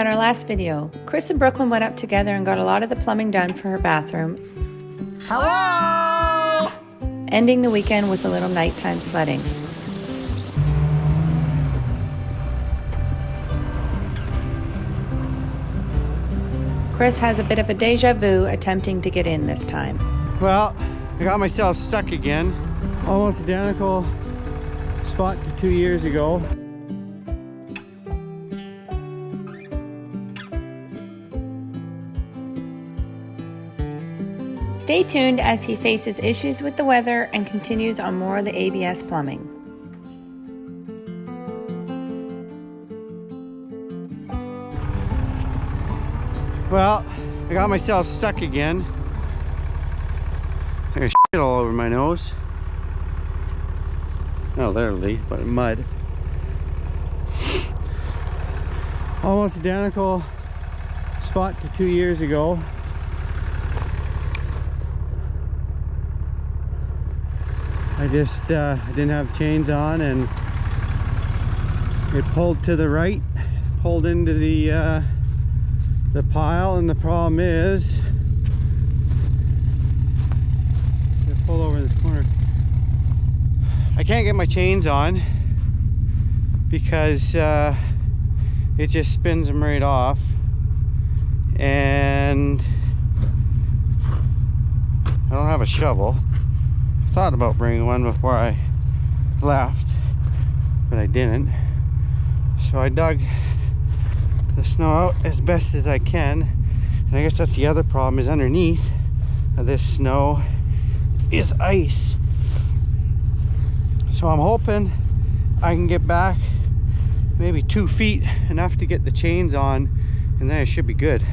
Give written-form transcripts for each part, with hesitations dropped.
on our last video, Chris and Brooklyn went up together and got a lot of the plumbing done for her bathroom. Hello! Ending the weekend with a little nighttime sledding. Chris has a bit of a deja vu attempting to get in this time. Well, I got myself stuck again. Almost identical spot to 2 years ago. Stay tuned as he faces issues with the weather and continues on more of the ABS plumbing. Well, I got myself stuck again. There's shit all over my nose. Not literally, but mud. Almost identical spot to 2 years ago. I just didn't have chains on and it pulled to the right, pulled into the pile, and the problem is I pull over in this corner. I can't get my chains on because it just spins them right off, and I don't have a shovel. Thought about bringing one before I left, but I didn't. So I dug the snow out as best as I can, and I guess that's the other problem, is underneath of this snow is ice. So I'm hoping I can get back maybe 2 feet, enough to get the chains on, and then it should be good.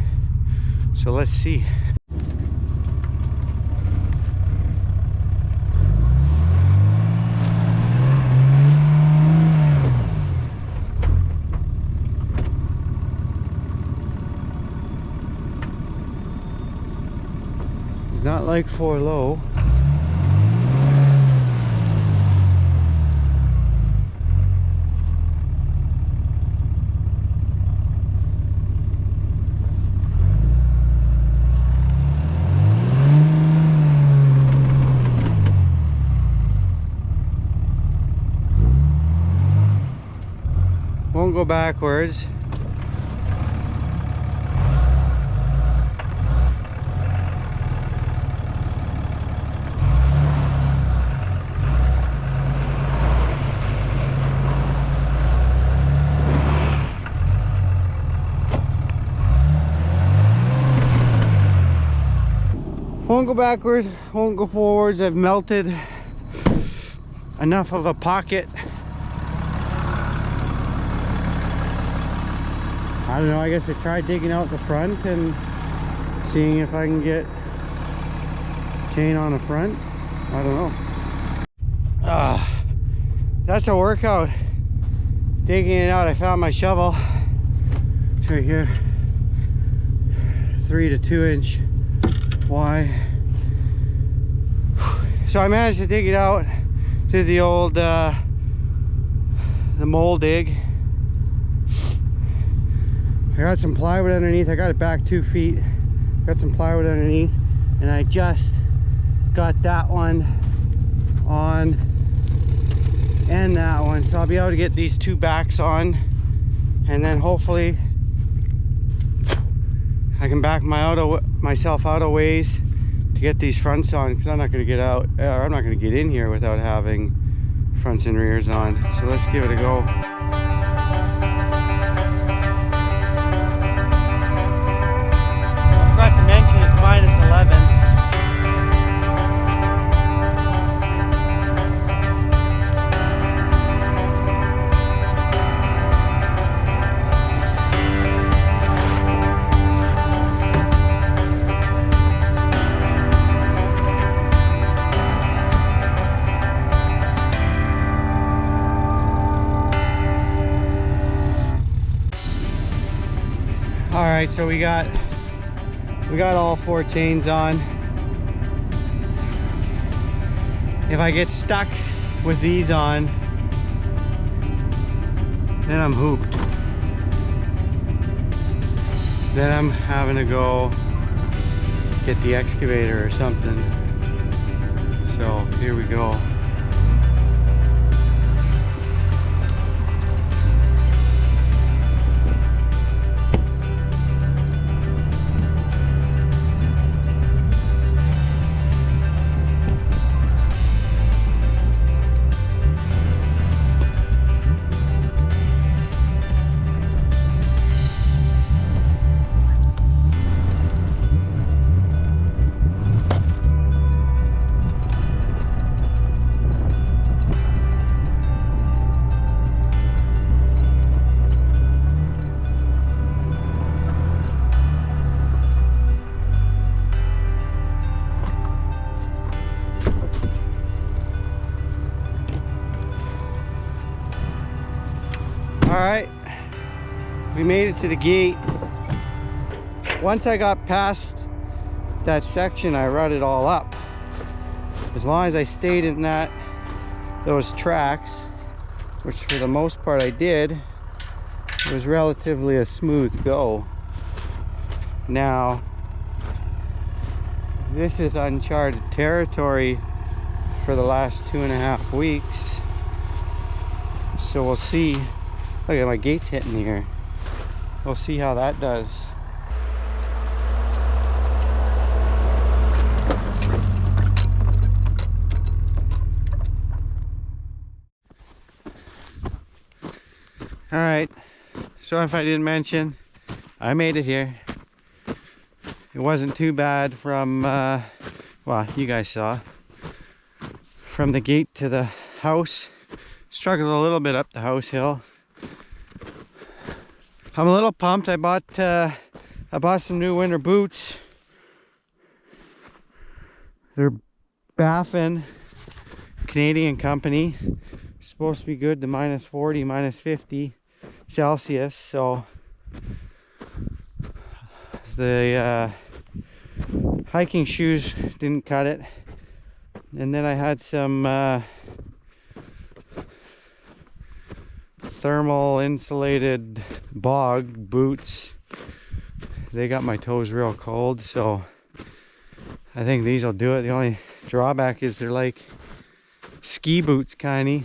So let's see. Not like 4 low. Won't go backwards. Won't go backwards, won't go forwards. I've melted enough of a pocket. I don't know, I guess I tried digging out the front and seeing if I can get chain on the front. I don't know. That's a workout, digging it out. I found my shovel. It's right here. 3 to 2 inch wide. So I managed to dig it out to the old the mole dig. I got some plywood underneath. I got it back 2 feet. Got some plywood underneath, and I just got that one on and that one. So I'll be able to get these 2 backs on, and then hopefully I can back myself out of ways to get these fronts on, because I'm not going to get out, or I'm not going to get in here without having fronts and rears on. So let's give it a go. I forgot to mention it's -11. All right, so we got all 4 chains on. If I get stuck with these on, then I'm hooped. then I'm having to go get the excavator or something. So here we go. Alright, we made it to the gate. Once I got past that section, I rutted all up. As long as I stayed in those tracks, which for the most part I did, it was relatively a smooth go. Now, this is uncharted territory for the last 2.5 weeks. So we'll see. Look at my gates hitting here. We'll see how that does. All right, so if I didn't mention, I made it here. It wasn't too bad from, well, you guys saw. From the gate to the house. Struggled a little bit up the house hill. I'm a little pumped. I bought some new winter boots. They're Baffin, Canadian company. Supposed to be good to -40, -50 Celsius. So the hiking shoes didn't cut it. And then I had some thermal insulated bog boots. They got my toes real cold, so I think these will do it. The only drawback is they're like ski boots, kinda.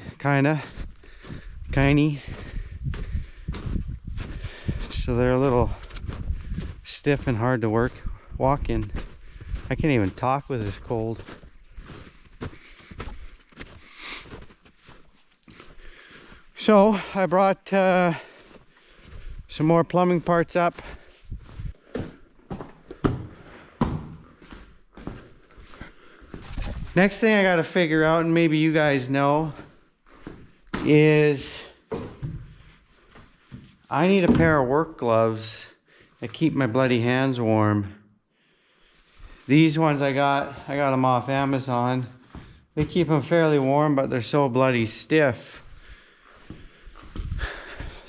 So they're a little stiff and hard to walk in. I can't even talk with this cold. So I brought some more plumbing parts up. Next thing I gotta figure out, and maybe you guys know, is I need a pair of work gloves that keep my bloody hands warm. These ones I got them off Amazon. They keep them fairly warm, but they're so bloody stiff.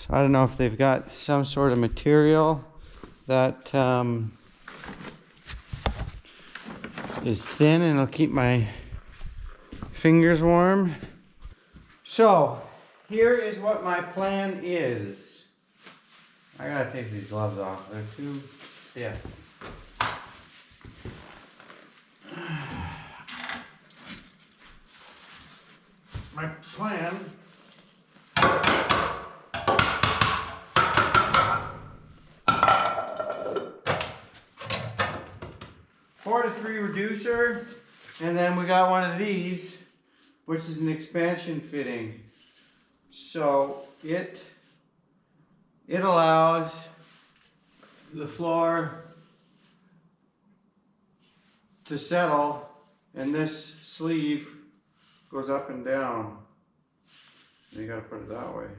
So I don't know if they've got some sort of material that is thin and it'll keep my fingers warm. So here is what my plan is. I gotta take these gloves off. They're too stiff. My plan . 4-to-3 reducer, and then we got one of these, which is an expansion fitting. So it allows the floor to settle, and this sleeve goes up and down. You gotta put it that way.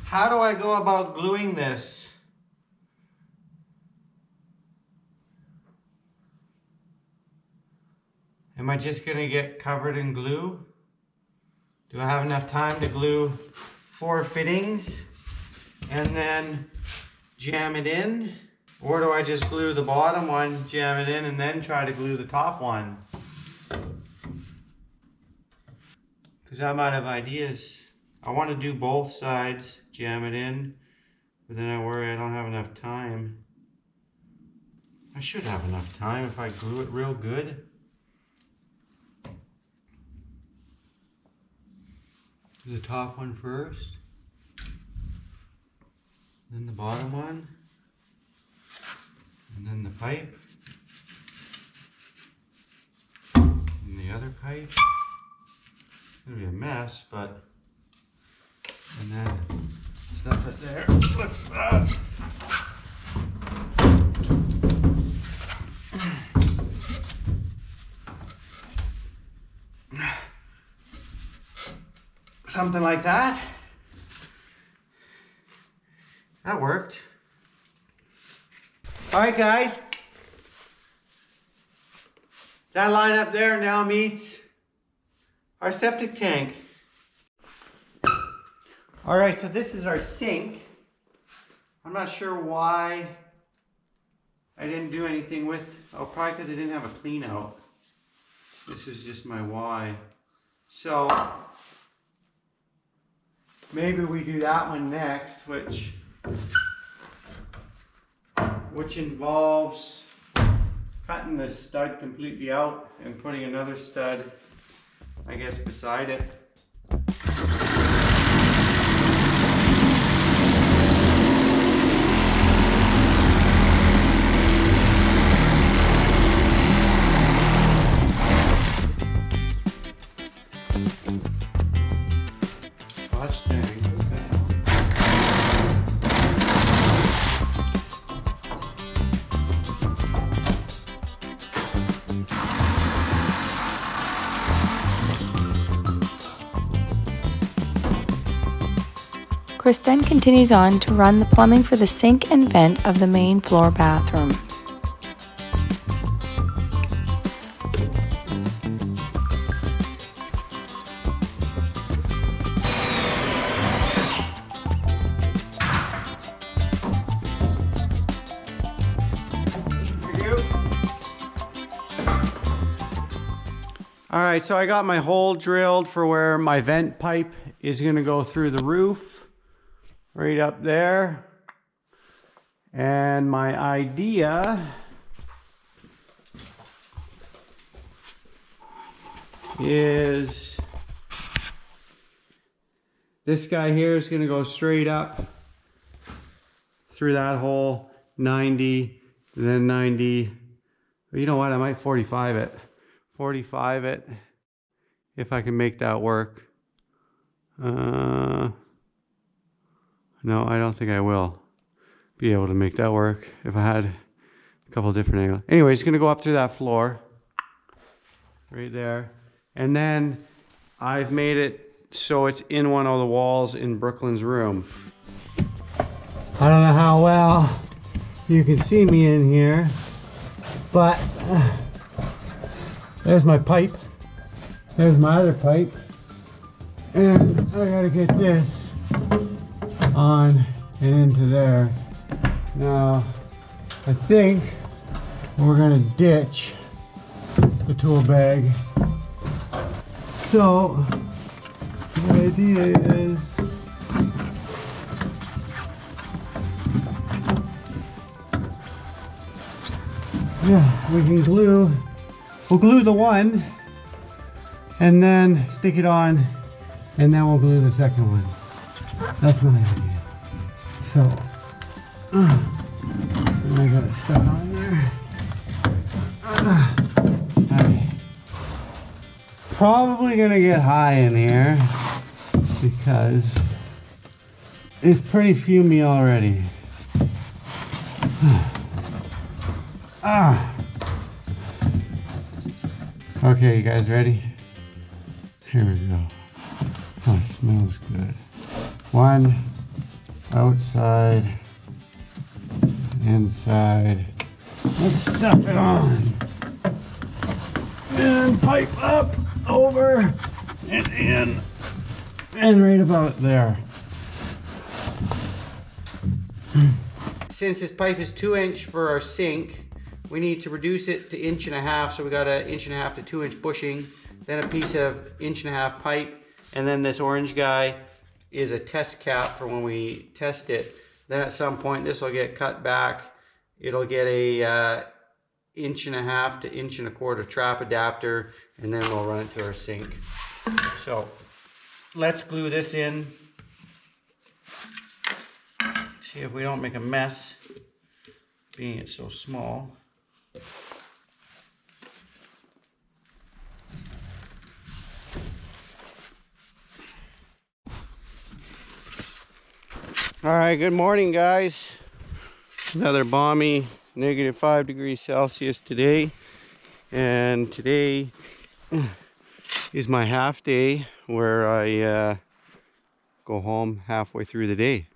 How do I go about gluing this? Am I just gonna get covered in glue? Do I have enough time to glue 4 fittings and then jam it in? Or do I just glue the bottom one, jam it in, and then try to glue the top one? because I'm out of ideas. I want to do both sides, jam it in, but then I worry I don't have enough time. I should have enough time if I glue it real good. Do the top one first, then the bottom one, and then the pipe, and the other pipe. It's gonna be a mess, but, and then stuff it there. Lift that. Something like that. That worked. All right, guys. That line up there now meets our septic tank. All right, so this is our sink. I'm not sure why I didn't do anything with, oh, probably because I didn't have a clean out. This is just my Y. So maybe we do that one next, which involves cutting this stud completely out and putting another stud, I guess, beside it. Chris then continues on to run the plumbing for the sink and vent of the main floor bathroom. All right, so I got my hole drilled for where my vent pipe is gonna go through the roof. Right up there. And my idea is this guy here is going to go straight up through that hole, 90, then 90. You know what? I might 45 it. 45 it if I can make that work. No, I don't think I will be able to make that work if I had a couple different angles. Anyway, it's going to go up through that floor right there. And then I've made it so it's in one of the walls in Brooklyn's room. I don't know how well you can see me in here, but there's my pipe. There's my other pipe. And I gotta get this on and into there. Now, I think we're gonna ditch the tool bag. So, the idea is yeah, we can we'll glue the one and then stick it on, and then we'll glue the second one. That's my idea. So, I got stuff on there. Okay. Probably gonna get high in here because it's pretty fumy already. Okay, you guys ready? Here we go. Oh, it smells good. One, outside, inside. Let's stuff it on. And pipe up, over, and in. And right about there. Since this pipe is 2-inch for our sink, we need to reduce it to 1.5 inches. So we got an 1.5 to 2 inch bushing, then a piece of 1.5 inch pipe, And then this orange guy is a test cap for when we test it. Then at some point this will get cut back. It'll get a 1.5 to 1.25 inch trap adapter, and then we'll run it to our sink. So let's glue this in. See if we don't make a mess, being it's so small. All right, good morning, guys. Another balmy -5 degrees Celsius today, and today is my half day where I go home halfway through the day.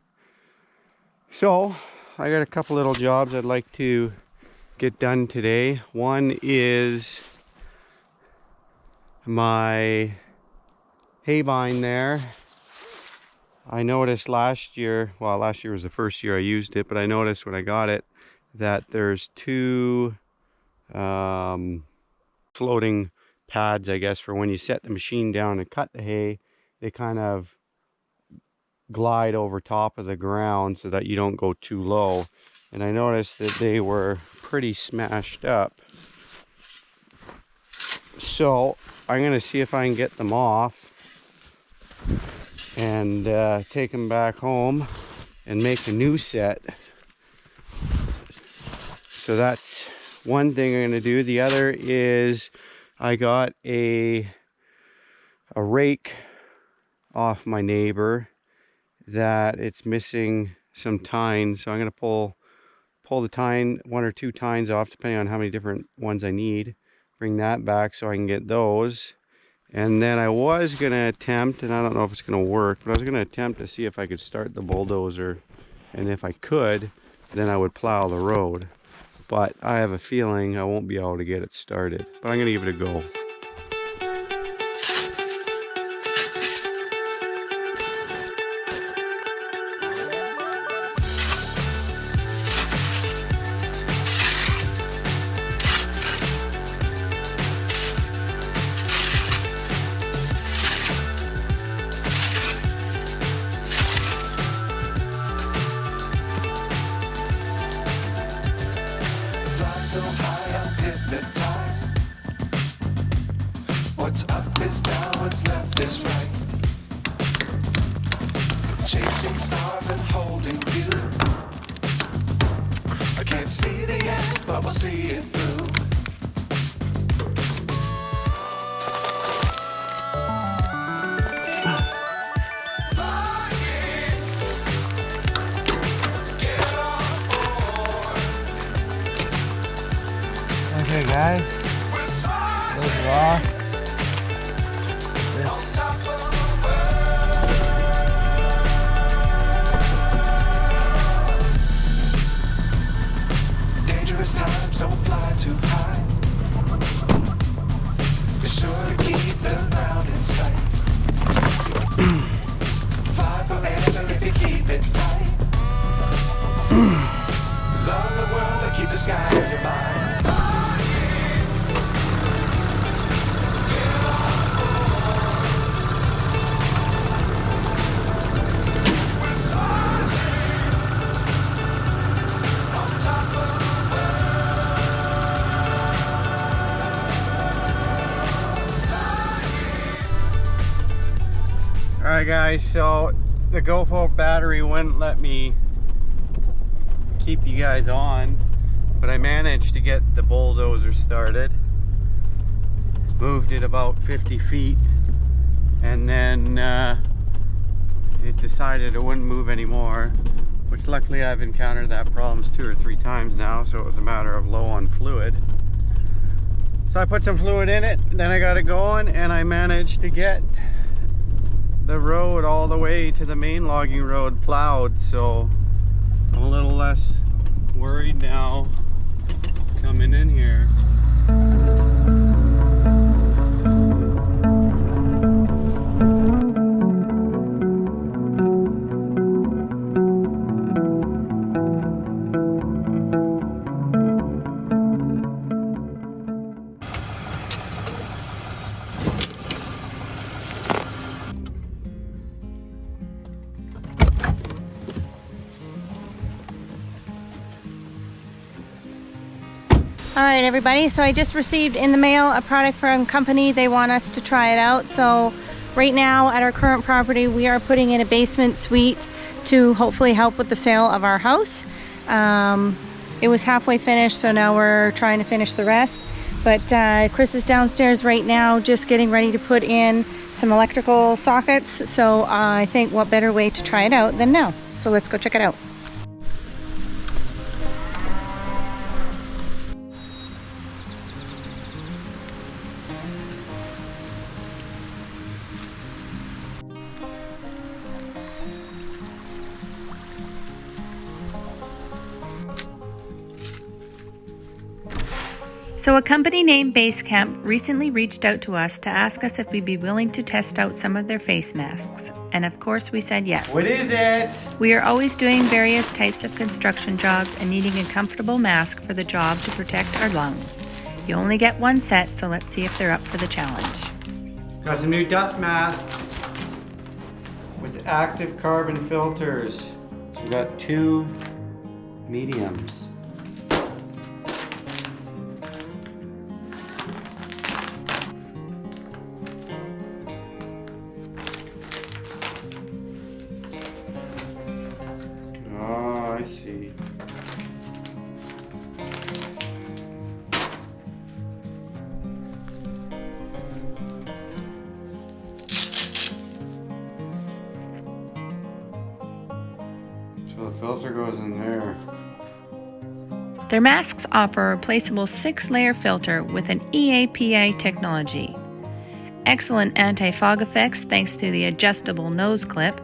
So I got a couple little jobs I'd like to get done today. One is my hay vine there. I noticed last year, well, last year was the first year I used it, but I noticed when I got it that there's two floating pads, I guess, for when you set the machine down and cut the hay. They kind of glide over top of the ground so that you don't go too low. And I noticed that they were pretty smashed up. So I'm going to see if I can get them off and take them back home and make a new set. So that's one thing I'm going to do. The other is I got a rake off my neighbor that it's missing some tines, so I'm going to pull the tine, 1 or 2 tines off depending on how many different ones I need, bring that back so I can get those. And then I was going to attempt, and I don't know if it's going to work, but I was going to attempt to see if I could start the bulldozer, and if I could, then I would plow the road. But I have a feeling I won't be able to get it started, but I'm going to give it a go. So high, I'm hypnotized. What's up is down, what's left is right. Chasing stars and holding you. I can't see the end, but we'll see it through. Okay, guys, those are off. Dangerous times, don't fly too high. Be sure to keep the ground in sight. Fly forever if you keep it tight. Love the world and keep the sky in your mind. Alright guys, so the GoPro battery wouldn't let me keep you guys on, but I managed to get the bulldozer started. Moved it about 50 feet, and then it decided it wouldn't move anymore, which luckily I've encountered that problem 2 or 3 times now, so it was a matter of low on fluid. So I put some fluid in it, then I got it going, and I managed to get the road all the way to the main logging road plowed, so I'm a little less worried now coming in here. All right, everybody, so I just received in the mail a product from a company. They want us to try it out. So right now at our current property, we are putting in a basement suite to hopefully help with the sale of our house. It was halfway finished, so now we're trying to finish the rest. But Chris is downstairs right now just getting ready to put in some electrical sockets. So I think what better way to try it out than now. So let's go check it out. So a company named Basecamp recently reached out to us to ask us if we'd be willing to test out some of their face masks. And of course we said yes. What is it? We are always doing various types of construction jobs and needing a comfortable mask for the job to protect our lungs. You only get one set, so let's see if they're up for the challenge. Got some new dust masks with active carbon filters. We got 2 mediums. Oh, I see. So the filter goes in there. Their masks offer a replaceable 6-layer filter with an EAPA technology. Excellent anti-fog effects thanks to the adjustable nose clip.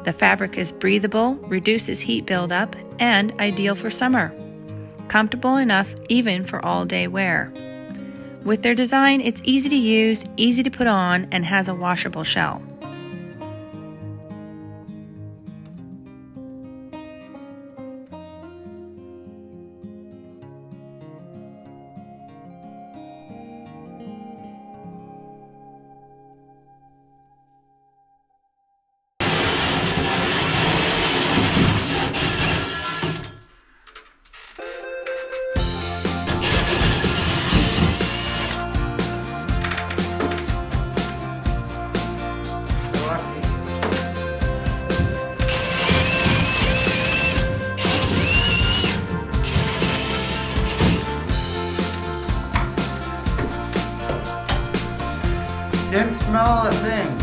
The fabric is breathable, reduces heat buildup, and ideal for summer. Comfortable enough even for all-day wear. With their design, it's easy to use, easy to put on, and has a washable shell. Didn't smell a thing.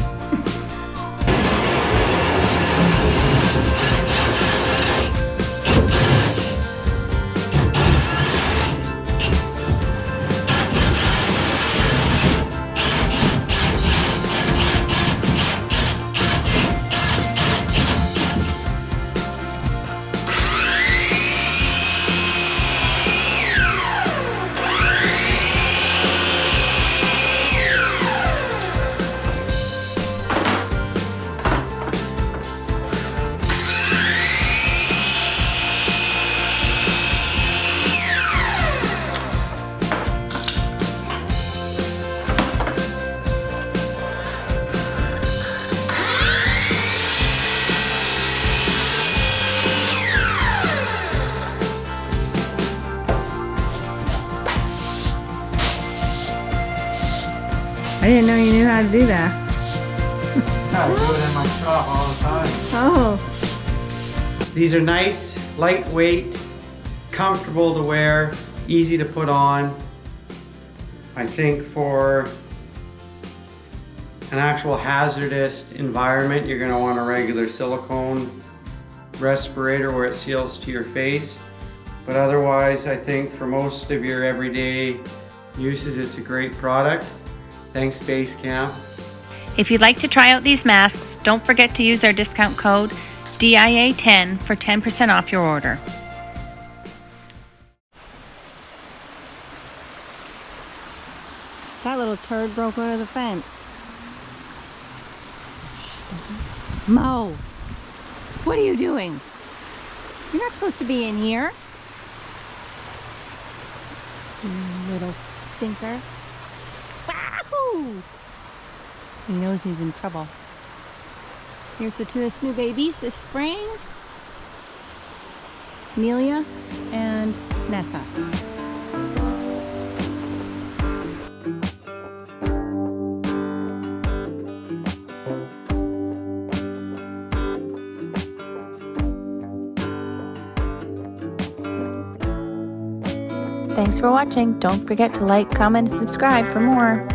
I didn't know you knew how to do that. I do it in my shop all the time. Oh. These are nice, lightweight, comfortable to wear, easy to put on. I think for an actual hazardous environment, you're gonna want a regular silicone respirator where it seals to your face. But otherwise, I think for most of your everyday uses, it's a great product. Thanks, Basecamp. If you'd like to try out these masks, don't forget to use our discount code DIA10 for 10% off your order. That little turd broke out of the fence. Mo, what are you doing? You're not supposed to be in here. You little stinker. Wahoo! He knows he's in trouble. Here's the 2 new babies this spring. Amelia and Nessa. Thanks for watching. Don't forget to like, comment, and subscribe for more.